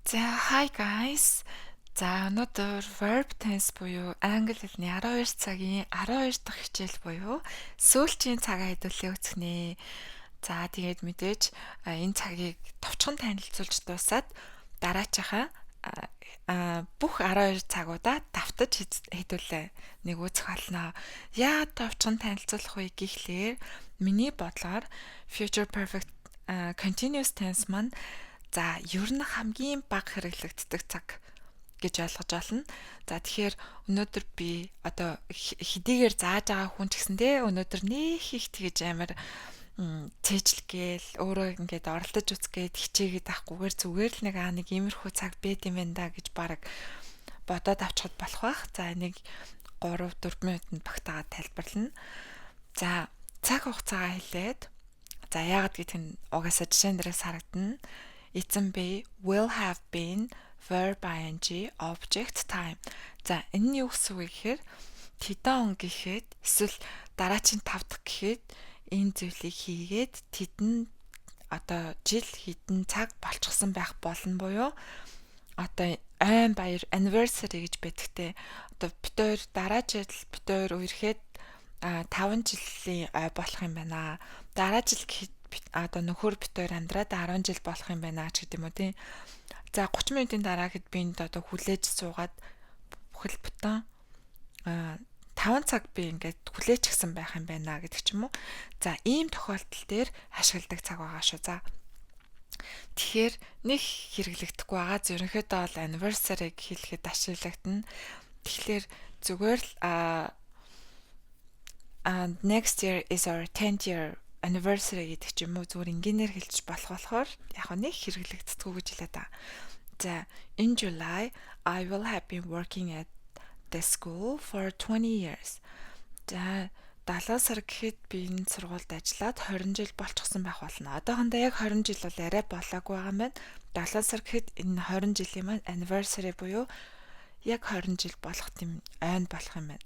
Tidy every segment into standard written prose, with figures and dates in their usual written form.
За, hi guys. За, өнөөдөр verb tense буюу англи хэлний 12 цагийн 12 дахь хичээл буюу сүүлчийн цагаа хэдүүлээ үзэх. За, тэгээд мэдээж энэ цагийг товчхон танилцуулж дуусаад дараачихаа бүх 12 цагуудаа давтаж хэдүүлээ нэг үзэх болно. Яа товчхон танилцуулах вэ гэхлээр миний бодлоор future perfect continuous tense маань за, ер нь хамгийн бага хэрэглэгддэг цаг гэж ойлгож байна. За, тэгэхээр өнөөдөр би одоо хэдийгээр зааж байгаа хүн ч гэсэндээ өнөөдөр нэх их тэгэж амар цээжлгээл өөрөө ингээд оролдож үзгээд хичээгээд авахгүйгээр зүгээр л нэг иймэрхүү цаг байд юм байна да гэж баг бодоод авчихад болох байх. За, нэг 3-4 минутанд багтаагаад тайлбарлана. За, цаг хугацаагаа хэлээд за яагаад гэдэг нь угаасаа жишээн дээрээс харагдана. Эзэн би will have been verb ing object time. За, энэ нь юу гэсэн үг вэ гэхээр тэдэн он гэхэд эсвэл дараачийн 5 дахь гэхэд энэ зүйлийг хийгээд тэдэн одоо жил хэдэн цаг болчихсон байх болно буюу одоо айн баяр anniversary гэж байдагтэй. Одоо бид хоёр дараа жил бид хоёр үерхэд 5 жилийн ой болох юм байна. Дараа жил гэхэд одоо нөхөр бид хоёр амьдраад 10 жил болох юм байна ч гэдэм үү тийм. За 30 минутын дараа хэд би энд одоо хүлээж суугаад бүхэл бүтэн 5 цаг би ингээд хүлээж гисэн байх юм байна гэдэг ч юм уу. За ийм тохиолдол дээр ашигладаг цаг байгаа шүү. За тэгэхээр нэг хэрэглэгдэхгүй байгаа. Ерөнхийдөө бол anniversary хэлэхэд ашиглагдана. Тэгэхээр зүгээр л next year is our 10th year anniversary гэдэг ч юм уу зүгээр энгийнээр хэлж болохоор яг нэг хэрэглэгдэхгүй гэж хэлээ да. За, in July I will have been working at the school for 20 years. За, 70 сар гэхэд би энэ сургуульд ажиллаад 20 жил болчихсон байх болно. Одоохондоо яг 20 жил бол арай болоогүй байгаа юм байна. 70 сар гэхэд энэ 20 жилийн маань anniversary буюу яг 20 жил болох тийм ойн болох юм байна.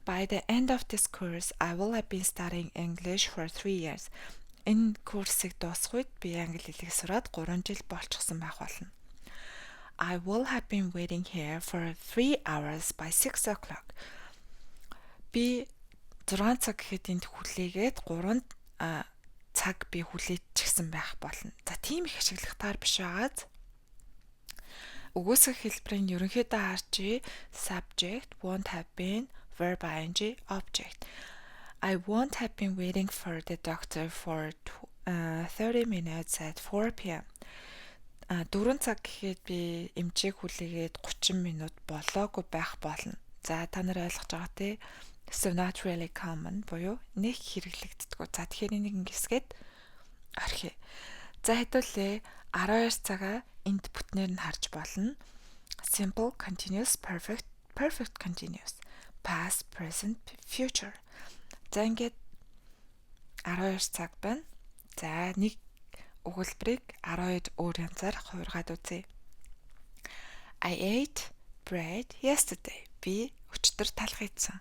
By the end of this course, I will have been studying English for 3 years. Энэ курсыг дуусах үед би англи хэлийг сураад 3 жил болчихсон байх болно. I will have been waiting here for 3 hours by 6 o'clock. Би 6 цаг гэхэд энд хүлээгээд 3 цаг би хүлээчихсэн байх болно. За, тийм их ашиглахтаар биш байгааз. Өгөөсгөх хэлбэрийн ерөнхийдөө харж subject won't have been verb ing object. I won't have been waiting for the doctor for 30 minutes at 4 p.m. 4 цаг гэхэд би эмчийг хүлээгээд 30 минут болоогүй байх болно. За, та нар ойлгож байгаа тий. So not really common буюу нэг хэрэглэгддэггүй. За, тэгэхээр энийг ингэсгээд орхив. За, хэдүүлээ 12 цагаа энд бүтнээр нь харж болно. Simple, continuous, perfect, perfect continuous. Past, present, future. За, ингээд 12 цаг байна. За, нэг өгүүлбэрийг 12 өөр янзаар хувиргаад үзье. I ate bread yesterday. Би өчтөр талх идсэн.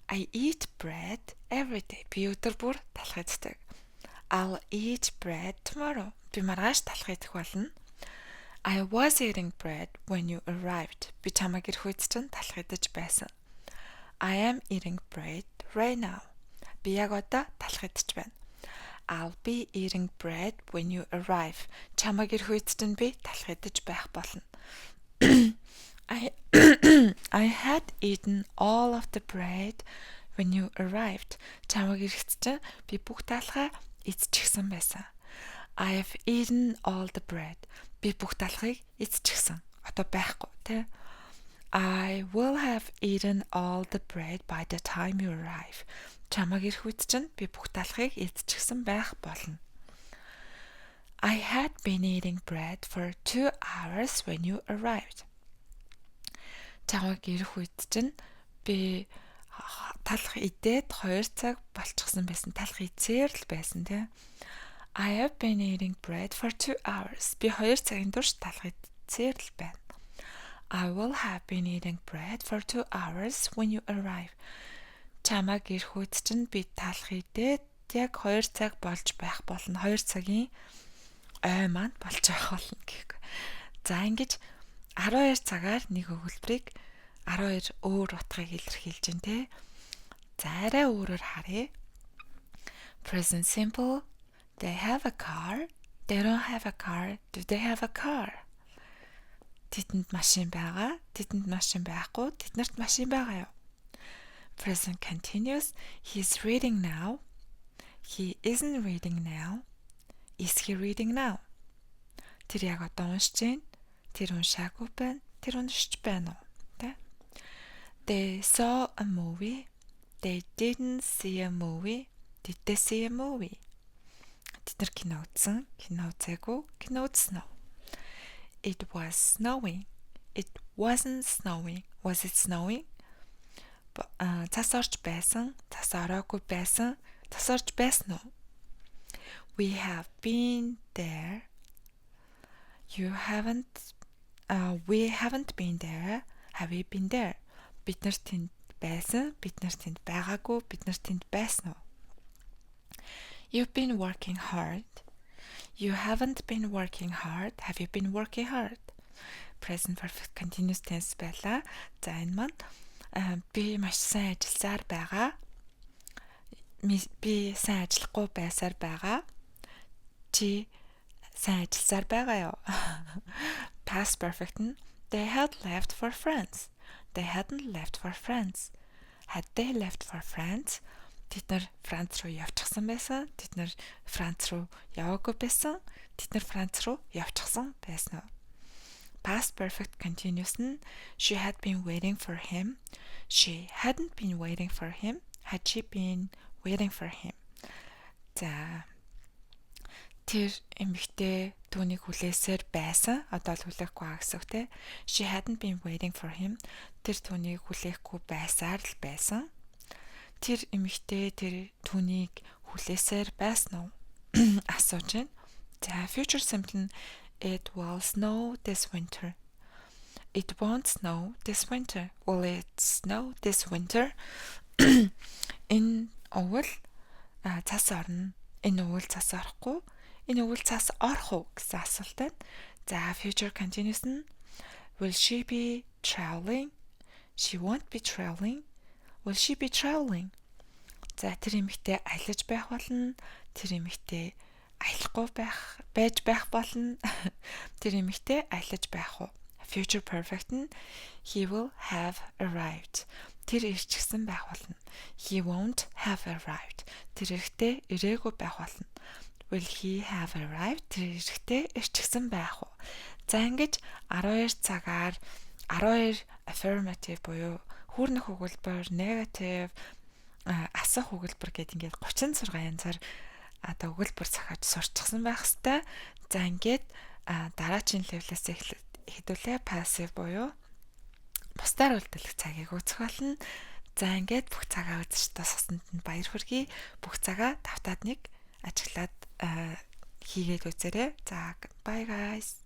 I eat bread every day. Би өдөр бүр талх иддэг. I'll eat bread tomorrow. Би маргааш талх идэх болно. I was eating bread when you arrived. Би чамайг ирэх үед чинь талх идэж байсан. I am eating bread right now. Би яг одоо талх идэж байна. I'll be eating bread when you arrive. Чамайг ирэх үед чинь би талх идэж байх болно. I had eaten all of the bread when you arrived. Чамайг ирэхэд чинь би бүх талхаа эзчихсэн байсан. I have eaten all the bread. Би бүх талхыг эзчихсэн. Одоо байхгүй тий. I will have eaten all the bread by the time you arrive. Чамайг ирэх үед чинь би бүх талхыг эзчихсэн байх болно. I had been eating bread for 2 hours when you arrived. Чамайг ирэх үед чинь би талх идээд 2 цаг болчихсон байсан. Талх идсээр л байсан тий. I have been eating bread for 2 hours. Би 2 цагийн турш талх идсээр л байна. I will have been eating bread for 2 hours when you arrive. Чамайг ирэх үед чинь би талх идээд яг 2 цаг болж байх болно. 2 цагийн ой маань болж байх болно гэхгүй. За ингэж 12 цагаар нэг өгүүлбэрийг 12 өөр утгыг илэрхийлж байна те. За арай өөрөөр харъя. Present simple. They have a car. They don't have a car. Do they have a car? Тэдэнд машин байгаа. Тэдэнд машин байхгүй. Тэднэрт машин байгаа юу? Present continuous. He's reading now. He isn't reading now. Is he reading now? Тэр яг одоо уншиж байна. Тэр уншаагүй байна. Тэр уншиж байна уу? Тэ? They saw a movie. They didn't see a movie. Did they see a movie? Тэд нар кино үзсэн, кино үзээгүй, кино үзсэн үү? It was snowing. It wasn't snowing. Was it snowing? Цас орж байсан, цас ороогүй байсан, цас орж байсан уу? We have been there. You haven't. We haven't been there. Have you been there? Бид нар тэнд байсан, бид нар тэнд байгаагүй, бид нар тэнд байсан уу? You've been working hard. You haven't been working hard. Have you been working hard? Present perfect continuous tense байлаа. За энэ маань би маш сайн ажилласаар байгаа. Би сайн ажиллахгүй байсаар байгаа. Чи сайн ажилласаар байгаа юу? Past perfect нь they had left for France. They hadn't left for France. Had they left for France? Тэд нар Франц руу явчихсан байсан. Тэд нар Франц руу яваагүй байсан. Тэд нар Франц руу явчихсан байсан уу? Past perfect continuous нь she had been waiting for him. She hadn't been waiting for him. Had she been waiting for him? За тэр эмэгтэй түүнийг хүлээсээр байсан. Одоо л хүлээхгүй байгаа гэсэн үг те. She hadn't been waiting for him. Тэр түүнийг хүлээхгүй байсаар л байсан. Тэр эмэгтэй тэр түүнийг хүлээсээр байсан уу? Асууж байна. За future simple нь it will snow this winter. It won't snow this winter. Will it snow this winter? Энэ уул цас орно. Энэ уул цас орохгүй. Энэ уул цас орох уу гэсэн асуулт байна. За future continuous нь will she be traveling? She won't be traveling. Will she be traveling? За тэр эмэгтэй аялаж байх болно. Тэр эмэгтэй аялахгүй байж байх болно. Тэр эмэгтэй аялаж байх уу? Future perfect нь he will have arrived. Тэр ирчихсэн байх болно. He won't have arrived. Тэр эрэхтэй ирээгүй байх болно. Will he have arrived? Тэр эрэхтэй ирчихсэн байх уу? За ингэж 12 цагаар 12 affirmative буюу хүүрнэх өгүүлбэр, negative, асах өгүүлбэр гэдэг ингээд 36 янзаар одоо өгүүлбэр зохиож сурчсан байх хэвээр. За ингээд дараагийн левелээс хэдүүлээ passive буюу бусдаар үлдэх цагийг зохиолно. За ингээд бүх цагаа үзэж тасгасанд нь баяр хүргэе. Бүх цагаа 5-1 ажиглаад хийгээд үзээрэй. За bye guys.